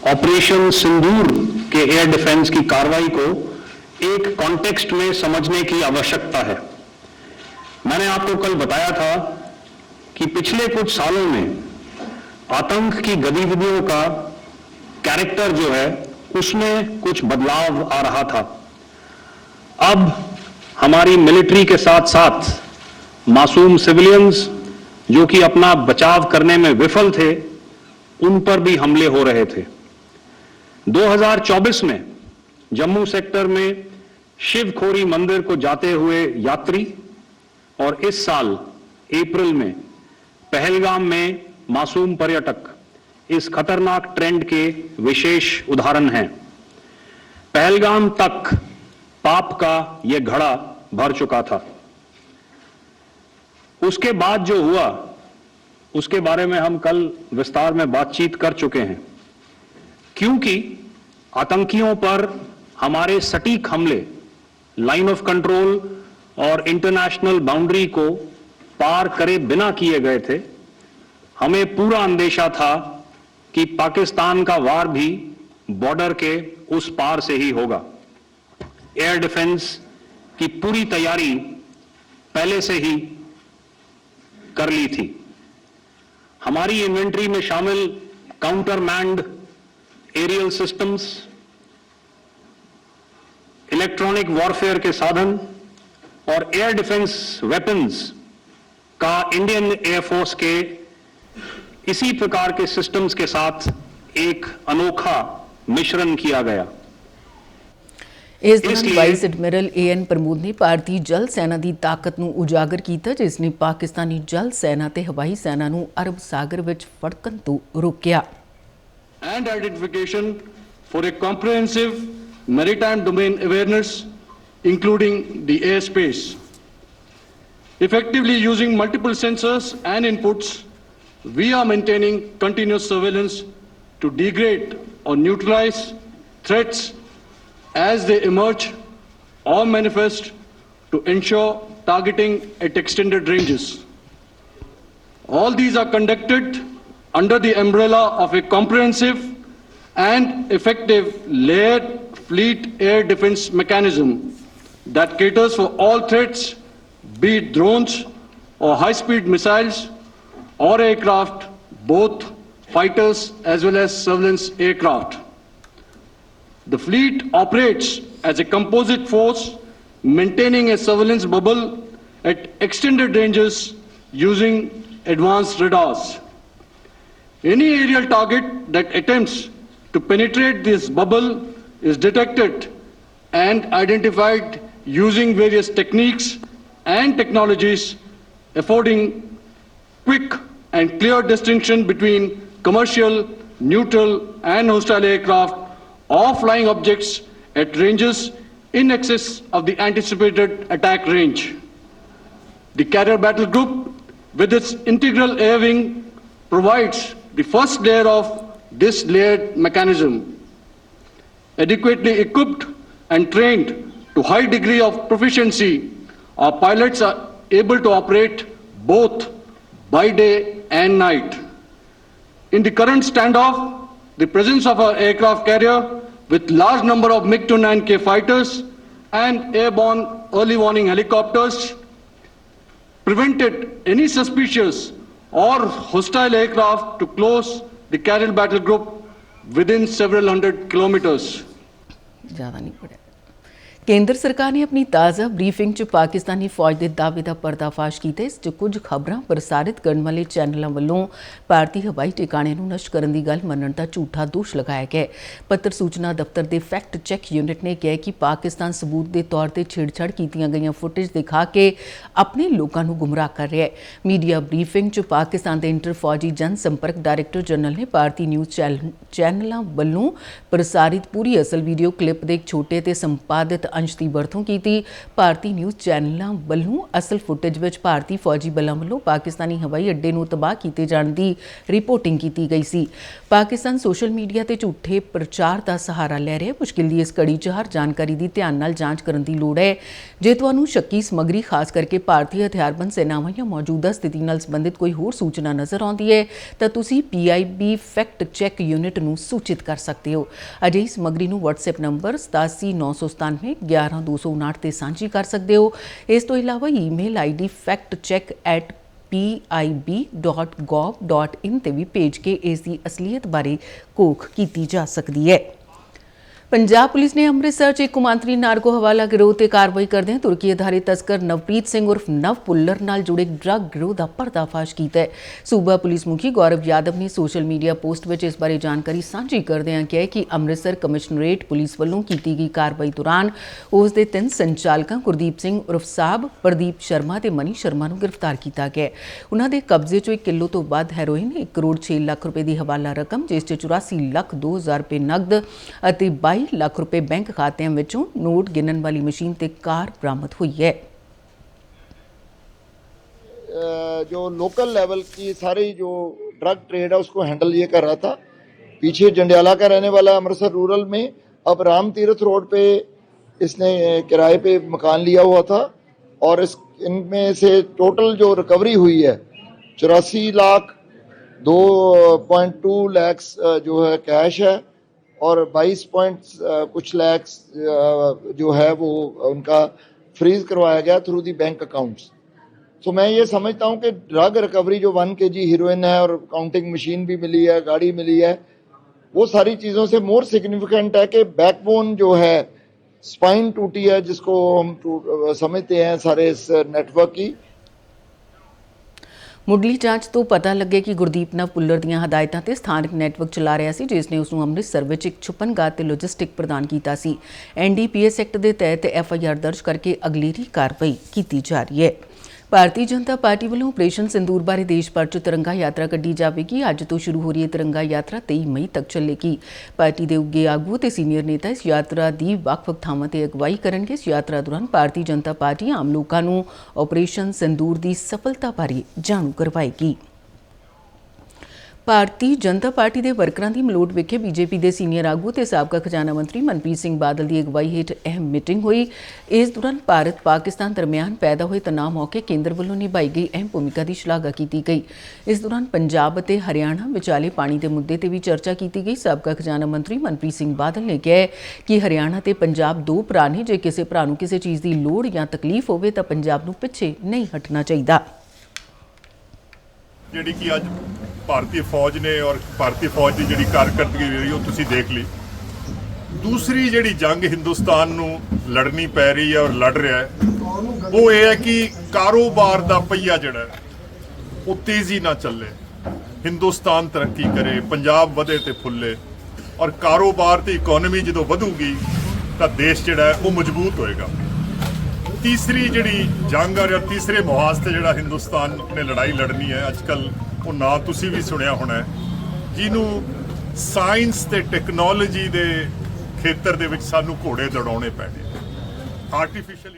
ऑपरेशन सिंदूर के एयर डिफेंस की कार्रवाई को एक कॉन्टेक्स्ट में समझने की आवश्यकता है। मैंने आपको कल बताया था कि पिछले कुछ सालों में आतंक की गतिविधियों का कैरेक्टर जो है उसमें कुछ बदलाव आ रहा था। अब हमारी मिलिट्री के साथ साथ मासूम सिविलियंस जो कि अपना बचाव करने में विफल थे, उन पर भी हमले हो रहे थे। 2024 में जम्मू सेक्टर में शिवखोरी मंदिर को जाते हुए यात्री और इस साल अप्रैल में पहलगाम में मासूम पर्यटक इस खतरनाक ट्रेंड के विशेष उदाहरण हैं। पहलगाम तक पाप का यह घड़ा भर चुका था। उसके बाद जो हुआ उसके बारे में हम कल विस्तार में बातचीत कर चुके हैं। क्योंकि आतंकियों पर हमारे सटीक हमले लाइन ऑफ कंट्रोल और इंटरनेशनल बाउंड्री को पार करे बिना किए गए थे, हमें पूरा अंदेशा था कि पाकिस्तान का वार भी बॉर्डर के उस पार से ही होगा। एयर डिफेंस की पूरी तैयारी पहले से ही कर ली थी। हमारी इन्वेंट्री में शामिल counter manned aerial systems, electronic warfare के साधन और एयर डिफेंस वेपन्स का इंडियन एयरफोर्स के इसी प्रकार के सिस्टम्स के साथ एक अनोखा मिश्रण किया गया। ਇਸ ਦੌਰਾਨ ਵਾਈਸ ਐਡਮਿਰਲ ਏਐਨ ਪ੍ਰਮੋਦ ਨੇ ਭਾਰਤੀ ਜਲ ਸੈਨਾ ਦੀ ਤਾਕਤ ਨੂੰ ਉਜਾਗਰ ਕੀਤਾ, ਜਿਸ ਨੇ ਪਾਕਿਸਤਾਨੀ ਜਲ ਸੈਨਾ ਤੇ ਹਵਾਈ ਸੈਨਾ ਨੂੰ ਅਰਬ ਸਾਗਰ ਵਿੱਚ ਫੜਕਣ ਤੋਂ ਰੋਕਿਆ। And identification for a comprehensive maritime domain awareness, including the airspace. Effectively using multiple sensors and inputs, we are maintaining continuous surveillance to degrade or neutralize threats as they emerge or manifest, to ensure targeting at extended ranges. All these are conducted under the umbrella of a comprehensive and effective layered fleet air defense mechanism that caters for all threats, be it drones or high-speed missiles or aircraft, both fighters as well as surveillance aircraft. The fleet operates as a composite force, maintaining a surveillance bubble at extended ranges using advanced radars. Any aerial target that attempts to penetrate this bubble is detected and identified using various techniques and technologies, affording quick and clear distinction between commercial, neutral, and hostile aircraft or flying objects at ranges in excess of the anticipated attack range. The Carrier Battle Group, with its integral air wing, provides the first layer of this layered mechanism. Adequately equipped and trained to high degree of proficiency, our pilots are able to operate both by day and night. In the current standoff, the presence of our aircraft carrier with large number of MiG-29K fighters and airborne early warning helicopters prevented any suspicious or hostile aircraft to close the Carrier Battle Group within several hundred kilometers. ज़्यादा नहीं पड़ा। ਕੇਂਦਰ ਸਰਕਾਰ ਨੇ ਆਪਣੀ ਤਾਜ਼ਾ briefing 'ਚ ਪਾਕਿਸਤਾਨੀ ਫੌਜ ਦੇ ਦਾਅਵੇ ਦਾ ਪਰਦਾਫਾਸ਼ ਕੀਤਾ। ਇਸ 'ਚ ਕੁਝ ਖਬਰਾਂ ਪ੍ਰਸਾਰਿਤ ਕਰਨ ਵਾਲੇ ਚੈਨਲਾਂ ਵੱਲੋਂ ਭਾਰਤੀ ਹਵਾਈ ਟਿਕਾਣੇ ਨੂੰ ਨਸ਼ਟ ਕਰਨ ਦੀ ਗੱਲ ਮੰਨਣ ਦਾ ਝੂਠਾ ਦੋਸ਼ ਲਗਾਇਆ ਗਿਆ। ਪੱਤਰ ਸੂਚਨਾ ਦਫ਼ਤਰ ਦੇ ਫੈਕਟ ਚੈੱਕ ਯੂਨਿਟ ਨੇ ਕਿਹਾ ਕਿ ਪਾਕਿਸਤਾਨ ਸਬੂਤ ਦੇ ਤੌਰ ਤੇ ਛੇੜਛਾੜ ਕੀਤੀਆਂ ਗਈਆਂ ਫੁਟੇਜ ਦਿਖਾ ਕੇ ਆਪਣੇ ਲੋਕਾਂ ਨੂੰ ਗੁੰਮਰਾਹ ਕਰ ਰਿਹਾ ਹੈ। ਮੀਡੀਆ ਬਰੀਫਿੰਗ 'ਚ ਪਾਕਿਸਤਾਨ ਦੇ ਇੰਟਰ ਫੌਜੀ ਜਨ ਸੰਪਰਕ ਡਾਇਰੈਕਟਰ ਜਨਰਲ ਨੇ ਭਾਰਤੀ ਨਿਊਜ਼ ਚੈਨਲਾਂ ਵੱਲੋਂ ਪ੍ਰਸਾਰਿਤ ਪੂਰੀ ਅਸਲ ਵੀਡੀਓ ਕਲਿੱਪ ਦੇ ਇੱਕ ਛੋਟੇ ਤੇ ਸੰਪਾਦਿਤ ਅੰਸ਼ ਦੀ ਵਰਤੋਂ ਕੀਤੀ। ਭਾਰਤੀ ਨਿਊਜ਼ ਚੈਨਲਾਂ ਵੱਲੋਂ ਅਸਲ ਫੁਟੇਜ ਵਿੱਚ ਭਾਰਤੀ ਫੌਜੀ ਬਲਾਂ ਵੱਲੋਂ ਪਾਕਿਸਤਾਨੀ ਹਵਾਈ ਅੱਡੇ ਨੂੰ ਤਬਾਹ ਕੀਤੇ ਜਾਣ ਦੀ ਰਿਪੋਰਟਿੰਗ ਕੀਤੀ ਗਈ ਸੀ। ਪਾਕਿਸਤਾਨ ਸੋਸ਼ਲ ਮੀਡੀਆ ਤੇ ਝੂਠੇ ਪ੍ਰਚਾਰ ਦਾ ਸਹਾਰਾ ਲੈ ਰਿਹਾ। ਮੁਸ਼ਕਿਲ ਦੀ ਇਸ ਕੜੀ 'ਚ ਹਰ ਜਾਣਕਾਰੀ ਦੀ ਧਿਆਨ ਨਾਲ ਜਾਂਚ ਕਰਨ ਦੀ ਲੋੜ ਹੈ। ਜੇ ਤੁਹਾਨੂੰ ਸ਼ੱਕੀ ਸਮੱਗਰੀ ਖਾਸ ਕਰਕੇ ਭਾਰਤੀ ਹਥਿਆਰਬੰਦ ਸੈਨਾਵਾਂ ਜਾਂ ਮੌਜੂਦਾ ਸਥਿਤੀ ਨਾਲ ਸੰਬੰਧਿਤ ਕੋਈ ਹੋਰ ਸੂਚਨਾ ਨਜ਼ਰ ਆਉਂਦੀ ਹੈ ਤਾਂ ਤੁਸੀਂ PIB ਫੈਕਟ ਚੈੱਕ ਯੂਨਿਟ ਨੂੰ ਸੂਚਿਤ ਕਰ ਸਕਦੇ ਹੋ। ਅਜਿਹੀ ਸਮੱਗਰੀ ਨੂੰ WhatsApp ਨੰਬਰ 879997 11259 ਤੇ ਸਾਂਝੀ ਕਰ ਸਕਦੇ ਹੋ। ਇਸ ਤੋਂ ਇਲਾਵਾ ਈਮੇਲ ID factcheck@pib.gov.in ਤੇ ਵੀ ਭੇਜ ਕੇ ਇਸ ਦੀ ਅਸਲੀਅਤ ਬਾਰੇ ਘੋਖ ਕੀਤੀ ਜਾ ਸਕਦੀ ਹੈ। ਪੰਜਾਬ ਪੁਲਿਸ ਨੇ ਅੰਮ੍ਰਿਤਸਰ 'ਚ ਇੱਕ ਕੌਮਾਂਤਰੀ ਨਾਰਕੋ ਹਵਾਲਾ ਗਿਰੋਹ ਤੇ ਕਾਰਵਾਈ ਕਰਦਿਆਂ ਤੁਰਕੀ ਆਧਾਰਿਤ ਤਸਕਰ ਨਵਪ੍ਰੀਤ ਸਿੰਘ ਉਰਫ ਨਵ ਪੁੱਲਰ ਨਾਲ ਜੁੜੇ ਡਰੱਗ ਗਿਰੋਹ ਦਾ ਪਰਦਾਫਾਸ਼ ਕੀਤਾ ਹੈ। ਸੂਬਾ ਪੁਲਿਸ ਮੁਖੀ ਗੌਰਵ ਯਾਦਵ ਨੇ ਸੋਸ਼ਲ ਮੀਡੀਆ ਪੋਸਟ ਵਿੱਚ ਇਸ ਬਾਰੇ ਜਾਣਕਾਰੀ ਸਾਂਝੀ ਕਰਦਿਆਂ ਕਿਹਾ ਕਿ ਅੰਮ੍ਰਿਤਸਰ ਕਮਿਸ਼ਨਰੇਟ ਪੁਲਿਸ ਵੱਲੋਂ ਕੀਤੀ ਗਈ ਕਾਰਵਾਈ ਦੌਰਾਨ ਉਸ ਦੇ 3 ਸੰਚਾਲਕਾਂ ਗੁਰਦੀਪ ਸਿੰਘ ਉਰਫ ਸਾਹਿਬ, ਪ੍ਰਦੀਪ ਸ਼ਰਮਾ ਤੇ ਮਨੀ ਸ਼ਰਮਾ ਨੂੰ ਗ੍ਰਿਫਤਾਰ ਕੀਤਾ ਗਿਆ। ਉਨ੍ਹਾਂ ਦੇ ਕਬਜ਼ੇ 'ਚੋਂ 1 ਕਿਲੋ ਤੋਂ ਵੱਧ ਹੈਰੋਇਨ, 1 ਕਰੋੜ 6 ਲੱਖ ਰੁਪਏ ਦੀ ਹਵਾਲਾ ਰਕਮ ਜਿਸ 'ਚ 84 ਲੱਖ 2 ਹਜ਼ਾਰ ਰੁਪਏ ਨਕਦ ਅਤੇ 22 ਲੱਖ रुपए बैंक खातिਆਂ ਵਿੱਚੋਂ नोट गिनन वाली मशीन ਤੇ कार बरामद हुई है। जो लोकल लेवल की सारी जो ड्रग ट्रेड है उसको हैंडल ये कर रहा था। पीछे जंडियाला का रहने वाला अमृतसर रूरल में, अब राम तीर्थ रोड पे इसने किराए पे मकान लिया हुआ था और इनमें से टोटल जो रिकवरी हुई है 84 लाख 2.2 लाख जो है कैश है और 22 कुछ लैक्स जो है वो उनका फ्रीज करवाया गया थ्रू दी बैंक अकाउंट्स। तो मैं ये समझता हूँ कि ड्रग रिकवरी जो 1 kg हीरोइन है और काउंटिंग मशीन भी मिली है, गाड़ी मिली है, वो सारी चीज़ों से मोर सिग्निफिकेंट है कि बैकबोन जो है, स्पाइन टूटी है जिसको हम समझते हैं सारे इस नेटवर्क की। ਮੁੱਢਲੀ ਜਾਂਚ ਤੋਂ ਪਤਾ ਲੱਗਿਆ ਕਿ ਗੁਰਦੀਪ ਨਵ ਪੁੱਲਰ ਦੀਆਂ ਹਦਾਇਤਾਂ ਤੇ ਸਥਾਨਕ ਨੈਟਵਰਕ ਚਲਾ ਰਿਹਾ ਸੀ ਜਿਸ ਨੇ ਉਸ ਨੂੰ ਅੰਮ੍ਰਿਤਸਰ ਵਿੱਚ ਇੱਕ ਛੁਪਨਗਾਹ ਤੇ ਲੌਜਿਸਟਿਕ ਪ੍ਰਦਾਨ ਕੀਤਾ ਸੀ। NDPS ਐਕਟ ਦੇ ਤਹਿਤ FIR ਦਰਜ ਕਰਕੇ ਅਗਲੇਰੀ ਕਾਰਵਾਈ ਕੀਤੀ ਜਾ ਰਹੀ ਹੈ। ਭਾਰਤੀ ਜਨਤਾ ਪਾਰਟੀ ਵੱਲੋਂ ਆਪਰੇਸ਼ਨ ਸਿੰਦੂਰ ਬਾਰੇ ਦੇਸ਼ ਭਰ 'ਚ ਤਿਰੰਗਾ ਯਾਤਰਾ ਕੱਢੀ ਜਾਵੇਗੀ। ਅੱਜ ਤੋਂ ਸ਼ੁਰੂ ਹੋ ਰਹੀ ਇਹ ਤਿਰੰਗਾ ਯਾਤਰਾ 23 ਮਈ ਤੱਕ ਚੱਲੇਗੀ। ਪਾਰਟੀ ਦੇ ਉੱਗੇ ਆਗੂ ਤੇ ਸੀਨੀਅਰ ਨੇਤਾ ਇਸ ਯਾਤਰਾ ਦੀ ਵੱਖ-ਵੱਖ ਥਾਵਾਂ ਤੇ ਅਗਵਾਈ ਕਰਨਗੇ। ਇਸ ਯਾਤਰਾ ਦੌਰਾਨ ਭਾਰਤੀ ਜਨਤਾ ਪਾਰਟੀ ਆਮ ਲੋਕਾਂ ਨੂੰ ਆਪਰੇਸ਼ਨ ਸਿੰਦੂਰ ਦੀ ਸਫਲਤਾ ਬਾਰੇ ਜਾਣੂ ਕਰਵਾਏਗੀ। ਭਾਰਤੀ ਜਨਤਾ ਪਾਰਟੀ ਦੇ ਵਰਕਰਾਂ ਦੀ ਮਲੋਟ ਵਿਖੇ ਬੀਜੇਪੀ ਦੇ ਸੀਨੀਅਰ ਆਗੂ ਤੇ ਸਾਬਕਾ ਖਜ਼ਾਨਾ ਮੰਤਰੀ ਮਨਪ੍ਰੀਤ ਸਿੰਘ ਬਾਦਲ ਦੀ ਅਗਵਾਈ ਹੇਠ ਅਹਿਮ ਮੀਟਿੰਗ ਹੋਈ। ਇਸ ਦੌਰਾਨ ਭਾਰਤ ਪਾਕਿਸਤਾਨ ਦਰਮਿਆਨ ਪੈਦਾ ਹੋਏ ਤਣਾਅ ਮੌਕੇ ਕੇਂਦਰ ਵੱਲੋਂ ਨਿਭਾਈ ਗਈ ਅਹਿਮ ਭੂਮਿਕਾ ਦੀ ਸ਼ਲਾਘਾ ਕੀਤੀ ਗਈ। ਇਸ ਦੌਰਾਨ ਪੰਜਾਬ ਅਤੇ ਹਰਿਆਣਾ ਵਿਚਾਲੇ ਪਾਣੀ ਦੇ ਮੁੱਦੇ ਤੇ ਵੀ ਚਰਚਾ ਕੀਤੀ ਗਈ। ਸਾਬਕਾ ਖਜ਼ਾਨਾ ਮੰਤਰੀ ਮਨਪ੍ਰੀਤ ਸਿੰਘ ਬਾਦਲ ਨੇ ਕਿਹਾ ਕਿ ਹਰਿਆਣਾ ਤੇ ਪੰਜਾਬ 2 ਭਰਾ ਨੇ। ਜੇ ਕਿਸੇ ਭਰਾ ਨੂੰ ਕਿਸੇ ਚੀਜ਼ ਦੀ ਲੋੜ ਜਾਂ ਤਕਲੀਫ ਹੋਵੇ ਤਾਂ ਪੰਜਾਬ ਨੂੰ ਪਿੱਛੇ ਨਹੀਂ ਹਟਣਾ ਚਾਹੀਦਾ। ਜਿਹੜੀ ਕਿ ਅੱਜ ਭਾਰਤੀ ਫੌਜ ਨੇ ਔਰ ਭਾਰਤੀ ਫੌਜ ਦੀ ਜਿਹੜੀ ਕਾਰਕਰਦਗੀ ਰਹੀ ਉਹ ਤੁਸੀਂ ਦੇਖ ਲਈ। ਦੂਸਰੀ ਜਿਹੜੀ ਜੰਗ ਹਿੰਦੁਸਤਾਨ ਨੂੰ ਲੜਨੀ ਪੈ ਰਹੀ ਹੈ ਔਰ ਲੜ ਰਿਹਾ ਹੈ ਉਹ ਇਹ ਹੈ ਕਿ ਕਾਰੋਬਾਰ ਦਾ ਪਹੀਆ ਜਿਹੜਾ ਉਹ ਤੇਜ਼ੀ ਨਾਲ ਚੱਲੇ, ਹਿੰਦੁਸਤਾਨ ਤਰੱਕੀ ਕਰੇ, ਪੰਜਾਬ ਵਧੇ ਤੇ ਫੁੱਲੇ ਔਰ ਕਾਰੋਬਾਰ ਤੇ ਇਕਨੋਮੀ ਜਦੋਂ ਵਧੂਗੀ ਤਾਂ ਦੇਸ਼ ਜਿਹੜਾ ਉਹ ਮਜ਼ਬੂਤ ਹੋਏਗਾ। ਤੀਸਰੀ ਜਿਹੜੀ ਜੰਗ ਔਰ ਤੀਸਰੇ ਮੁਹਾਜ਼ ਤੇ ਜਿਹੜਾ ਹਿੰਦੁਸਤਾਨ ਨੇ ਲੜਾਈ ਲੜਨੀ ਹੈ ਅੱਜ ਕੱਲ੍ਹ ਉਹ ਨਾਂ ਤੁਸੀਂ ਵੀ ਸੁਣਿਆ ਹੋਣਾ ਹੈ, ਜਿਹਨੂੰ ਸਾਇੰਸ ਤੇ ਟੈਕਨੋਲੋਜੀ ਦੇ ਖੇਤਰ ਦੇ ਵਿੱਚ ਸਾਨੂੰ ਘੋੜੇ ਦੌੜਾਉਣੇ ਪੈਣੇ। ਆਰਟੀਫੀਸ਼ੀਅਲ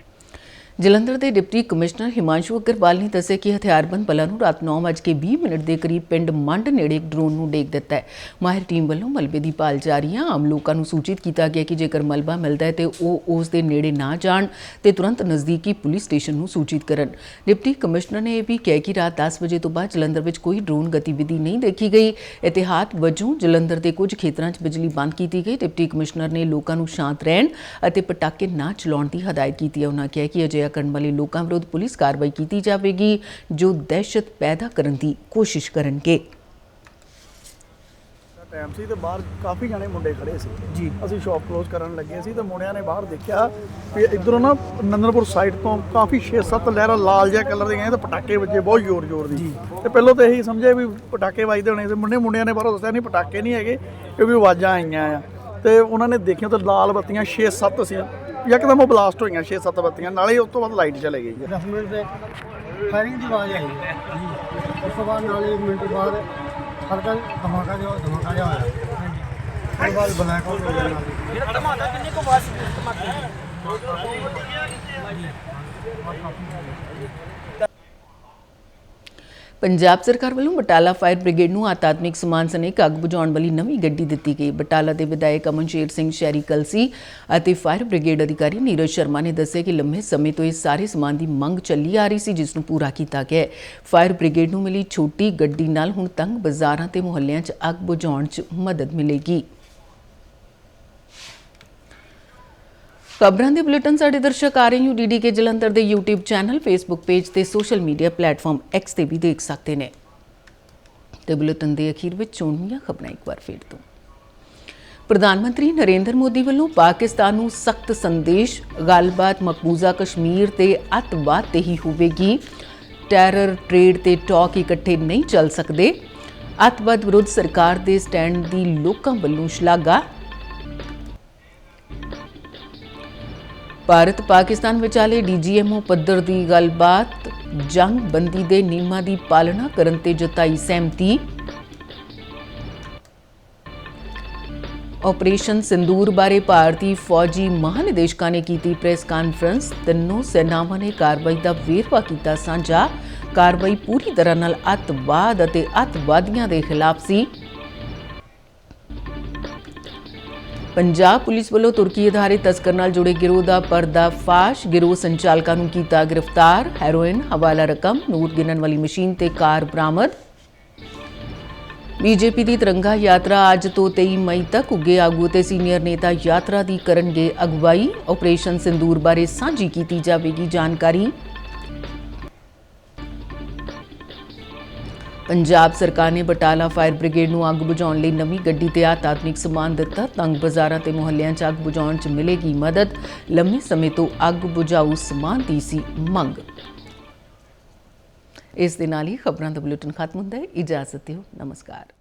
ਜਲੰਧਰ ਦੇ ਡਿਪਟੀ ਕਮਿਸ਼ਨਰ ਹਿਮਾਂਸ਼ੂ ਅਗਰਵਾਲ ਨੇ ਦੱਸਿਆ ਕਿ ਹਥਿਆਰਬੰਦ ਬਲਾਂ ਨੂੰ ਰਾਤ 9:20 ਦੇ ਕਰੀਬ ਪਿੰਡ ਮੰਡ ਨੇੜੇ ਇੱਕ ਡਰੋਨ ਨੂੰ ਡੇਗ ਦਿੱਤਾ ਹੈ। ਮਾਹਿਰ ਟੀਮ ਵੱਲੋਂ ਮਲਬੇ ਦੀ ਭਾਲ ਜਾਰੀ ਹੈ। ਆਮ ਲੋਕਾਂ ਨੂੰ ਸੂਚਿਤ ਕੀਤਾ ਗਿਆ ਕਿ ਜੇਕਰ ਮਲਬਾ ਮਿਲਦਾ ਹੈ ਤੇ ਉਹ ਉਸ ਦੇ ਨੇੜੇ ਨਾ ਜਾਣ ਤੇ ਤੁਰੰਤ ਨਜ਼ਦੀਕੀ ਪੁਲਿਸ ਸਟੇਸ਼ਨ ਨੂੰ ਸੂਚਿਤ ਕਰਨ। ਡਿਪਟੀ ਕਮਿਸ਼ਨਰ ਨੇ ਇਹ ਵੀ ਕਿਹਾ ਕਿ ਰਾਤ 10 ਵਜੇ ਤੋਂ ਬਾਅਦ ਜਲੰਧਰ ਵਿੱਚ ਕੋਈ ਡਰੋਨ ਗਤੀਵਿਧੀ ਨਹੀਂ ਦੇਖੀ ਗਈ। ਇਹਤਿਆਤ ਵਜੋਂ ਜਲੰਧਰ ਦੇ ਕੁਝ ਖੇਤਰਾਂ 'ਚ ਬਿਜਲੀ ਬੰਦ ਕੀਤੀ ਗਈ। ਡਿਪਟੀ ਕਮਿਸ਼ਨਰ ਨੇ ਲੋਕਾਂ ਨੂੰ ਸ਼ਾਂਤ ਰਹਿਣ ਅਤੇ ਪਟਾਕੇ ਨਾ ਚਲਾਉਣ ਦੀ ਹਦਾਇਤ ਕੀਤੀ ਹੈ। ਉਹਨਾਂ ਕਿਹਾ ਕਿ ਅਜਿਹਾ ਕਰਨ ਵਾਲੇ ਲੋਕਾਂ ਵਿਰੁੱਧ ਪੁਲਿਸ ਕਾਰਵਾਈ ਕੀਤੀ ਜਾਵੇਗੀ ਜੋ ਦਹਿਸ਼ਤ ਪੈਦਾ ਕਰਨ ਦੀ ਕੋਸ਼ਿਸ਼ ਕਰਨਗੇ। ਟਾਈਮ ਸੀ ਤੇ ਬਾਹਰ ਕਾਫੀ ਜਾਣੇ ਮੁੰਡੇ ਖੜੇ ਸੀ ਜੀ। ਅਸੀਂ ਸ਼ਾਪ ਕਲੋਜ਼ ਕਰਨ ਲੱਗੇ ਸੀ ਤੇ ਮੁੰਡਿਆਂ ਨੇ ਬਾਹਰ ਦੇਖਿਆ ਵੀ ਇਧਰੋਂ ਨਾ ਨੰਦਨਪੁਰ ਸਾਈਡ ਤੋਂ ਕਾਫੀ 6-7 ਲਹਿਰਾਂ ਲਾਲ ਜਿਹਾ ਕਲਰ ਦੀਆਂ ਤੇ ਪਟਾਕੇ ਵੱਜੇ ਬਹੁਤ ਜ਼ੋਰ ਦੀ। ਤੇ ਪਹਿਲਾਂ ਤਾਂ ਇਹੀ ਸਮਝਿਆ ਵੀ ਪਟਾਕੇ ਵੱਜਦੇ ਹੋਣੇ ਤੇ ਮੁੰਡਿਆਂ ਨੇ ਬਾਹਰੋਂ ਦੱਸਿਆ ਨਹੀਂ ਪਟਾਕੇ ਨਹੀਂ ਹੈਗੇ, ਇਹ ਵੀ ਆਵਾਜ਼ਾਂ ਆਈਆਂ ਆ। ਤੇ ਉਹਨਾਂ ਨੇ ਦੇਖਿਆ ਤਾਂ ਲਾਲ ਬੱਤੀਆਂ 6-7 ਸੀ, ਯਕਦਮ ਉਹ ਬਲਾਸਟ ਹੋਈਆਂ 6-7 ਬੱਤੀਆਂ, ਨਾਲੇ ਉਸ ਤੋਂ ਬਾਅਦ ਲਾਈਟ ਚਲੇ ਗਈ। 10 ਮਿੰਟ ਦੇ ਫਾਇਰਿੰਗ ਦੀ ਆਵਾਜ਼ ਆਈ ਜੀ। ਉਸ ਤੋਂ ਬਾਅਦ ਨਾਲੇ 1 ਮਿੰਟ ਬਾਅਦ ਹਲਕਾ ਧਮਾਕਾ ਜਿਹਾ ਹੋਇਆ। ਉਸ ਤੋਂ ਬਾਅਦ ਬਲੈਕ ਆਊਟ ਹੋ ਗਿਆ। ਜਿਹੜਾ ਧਮਾਕਾ ਕਿੰਨੀ ਕੁ ਆਵਾਜ਼ ਸੀ ਧਮਾਕੇ ਪੰਜਾਬ ਸਰਕਾਰ ਵੱਲੋਂ ਬਟਾਲਾ ਫਾਇਰ ਬ੍ਰਿਗੇਡ ਨੂੰ ਆਤਮਿਕ ਸਮਾਨ ਸਨੇਕ ਅੱਗ ਬੁਝਾਉਣ ਵਾਲੀ ਨਵੀਂ ਗੱਡੀ ਦਿੱਤੀ ਗਈ। ਬਟਾਲਾ ਦੇ ਵਿਧਾਇਕ ਅਮਨਸ਼ੇਰ ਸਿੰਘ ਸ਼ਹਿਰੀ ਕਲਸੀ ਅਤੇ ਫਾਇਰ ਬ੍ਰਿਗੇਡ ਅਧਿਕਾਰੀ ਨੀਰਜ ਸ਼ਰਮਾ ਨੇ ਦੱਸਿਆ ਕਿ ਲੰਮੇ ਸਮੇਂ ਤੋਂ ਇਸ ਸਾਰੇ ਸਮਾਨ ਦੀ ਮੰਗ ਚੱਲੀ ਆ ਰਹੀ ਸੀ, ਜਿਸ ਨੂੰ ਪੂਰਾ ਕੀਤਾ ਗਿਆ ਹੈ। ਫਾਇਰ ਬ੍ਰਿਗੇਡ ਨੂੰ ਮਿਲੀ ਛੋਟੀ ਗੱਡੀ ਨਾਲ ਹੁਣ ਤੰਗ ਬਾਜ਼ਾਰਾਂ ਤੇ ਮੁਹੱਲਿਆਂ 'ਚ ਅੱਗ ਬੁਝਾਉਣ 'ਚ ਮਦਦ ਮਿਲੇਗੀ। ਖਬਰਾਂ ਦੇ ਬੁਲੇਟਿਨ ਸਾਡੇ ਦਰਸ਼ਕ ਆ ਰਹੇ UDDK ਜਲੰਧਰ ਦੇ YouTube ਚੈਨਲ, ਫੇਸਬੁੱਕ ਪੇਜ ਤੇ ਸੋਸ਼ਲ ਮੀਡੀਆ ਪਲੇਟਫਾਰਮ X ਤੇ ਵੀ ਦੇਖ ਸਕਦੇ ਨੇ। ਤੇ ਬੁਲੇਟਿਨ ਦੇ ਅਖੀਰ ਵਿੱਚ ਚੋਣਵੀਆਂ ਖਬਰਾਂ ਇੱਕ ਵਾਰ ਫਿਰ ਤੋਂ। ਪ੍ਰਧਾਨ ਮੰਤਰੀ ਨਰਿੰਦਰ ਮੋਦੀ ਵੱਲੋਂ ਪਾਕਿਸਤਾਨ ਨੂੰ ਸਖਤ ਸੰਦੇਸ਼, ਗੱਲਬਾਤ ਮਕਬੂਜ਼ਾ ਕਸ਼ਮੀਰ ਤੇ ਅੱਤਵਾਦ ਤੇ ਹੀ ਹੋਵੇਗੀ। ਟੈਰਰ, ਟ੍ਰੇਡ ਤੇ ਟਾਕ ਇਕੱਠੇ ਨਹੀਂ ਚੱਲ ਸਕਦੇ। ਅੱਤਵਾਦ ਵਿਰੁੱਧ ਸਰਕਾਰ ਦੇ ਸਟੈਂਡ ਦੀ ਲੋਕਾਂ ਵੱਲੋਂ ਸ਼ਲਾਘਾ। ਭਾਰਤ ਪਾਕਿਸਤਾਨ ਵਿਚਾਲੇ DGMO ਪੱਧਰ ਦੀ ਗੱਲਬਾਤ, ਜੰਗਬੰਦੀ ਦੇ ਨਿਯਮਾਂ ਦੀ ਪਾਲਣਾ ਕਰਨ ਤੇ ਜਤਾਈ ਸਹਿਮਤੀ। ਆਪਰੇਸ਼ਨ ਸਿੰਦੂਰ ਬਾਰੇ ਭਾਰਤੀ ਫੌਜੀ ਮਹਾਨਿਦੇਸ਼ਕਾਂ ਨੇ ਕੀਤੀ ਪ੍ਰੈਸ ਕਾਨਫਰੰਸ। ਤਿੰਨੋਂ ਸੈਨਾਵਾਂ ਨੇ ਕਾਰਵਾਈ ਦਾ ਵੇਰਵਾ ਕੀਤਾ ਸਾਂਝਾ। ਕਾਰਵਾਈ ਪੂਰੀ ਤਰ੍ਹਾਂ ਨਾਲ ਅੱਤਵਾਦ ਅਤੇ ਅੱਤਵਾਦੀਆਂ ਦੇ ਖਿਲਾਫ ਸੀ। ਪੰਜਾਬ ਪੁਲਿਸ ਵੱਲੋਂ ਤੁਰਕੀ ਆਧਾਰਿਤ ਤਸਕਰ ਨਾਲ ਜੁੜੇ ਗਿਰੋਹ ਦਾ ਪਰਦਾਫਾਸ਼। ਗਿਰੋਹ ਸੰਚਾਲਕਾਂ ਨੂੰ ਕੀਤਾ ਗ੍ਰਿਫਤਾਰ। ਹੈਰੋਇਨ, ਹਵਾਲਾ ਰਕਮ, ਨੋਟ ਗਿਣਨ ਵਾਲੀ ਮਸ਼ੀਨ ਤੇ ਕਾਰ ਬਰਾਮਦ। BJP ਦੀ ਤਿਰੰਗਾ ਯਾਤਰਾ ਅੱਜ ਤੋਂ 23 ਮਈ ਤੱਕ ਉੱਘੇ ਆਗੂ ਤੇ ਸੀਨੀਅਰ ਨੇਤਾ ਯਾਤਰਾ ਦੀ ਕਰਨਗੇ ਅਗਵਾਈ। ਆਪਰੇਸ਼ਨ ਸਿੰਦੂਰ ਬਾਰੇ ਸਾਂਝੀ ਕੀਤੀ ਜਾਵੇਗੀ ਜਾਣਕਾਰੀ। ਪੰਜਾਬ ਸਰਕਾਰ ਨੇ ਬਟਾਲਾ ਫਾਇਰ ਬ੍ਰਿਗੇਡ ਨੂੰ ਅੱਗ ਬੁਝਾਉਣ ਲਈ ਨਵੀਂ ਗੱਡੀ ਤੇ ਆਧੁਨਿਕ ਸਮਾਨ ਦਿੱਤਾ। ਤੰਗ ਬਾਜ਼ਾਰਾਂ ਤੇ ਮੁਹੱਲਿਆਂ 'ਚ ਅੱਗ ਬੁਝਾਉਣ 'ਚ ਮਿਲੇਗੀ ਮਦਦ। ਲੰਮੇ ਸਮੇਂ ਤੋਂ ਅੱਗ ਬੁਝਾਊ ਸਮਾਨ ਦੀ ਸੀ ਮੰਗ। ਇਸ ਦੇ ਨਾਲ ਹੀ ਖਬਰਾਂ ਦਾ ਬੁਲੇਟਿਨ ਖਤਮ ਹੁੰਦਾ ਹੈ। ਇਜਾਜ਼ਤ ਦਿਓ। ਨਮਸਕਾਰ।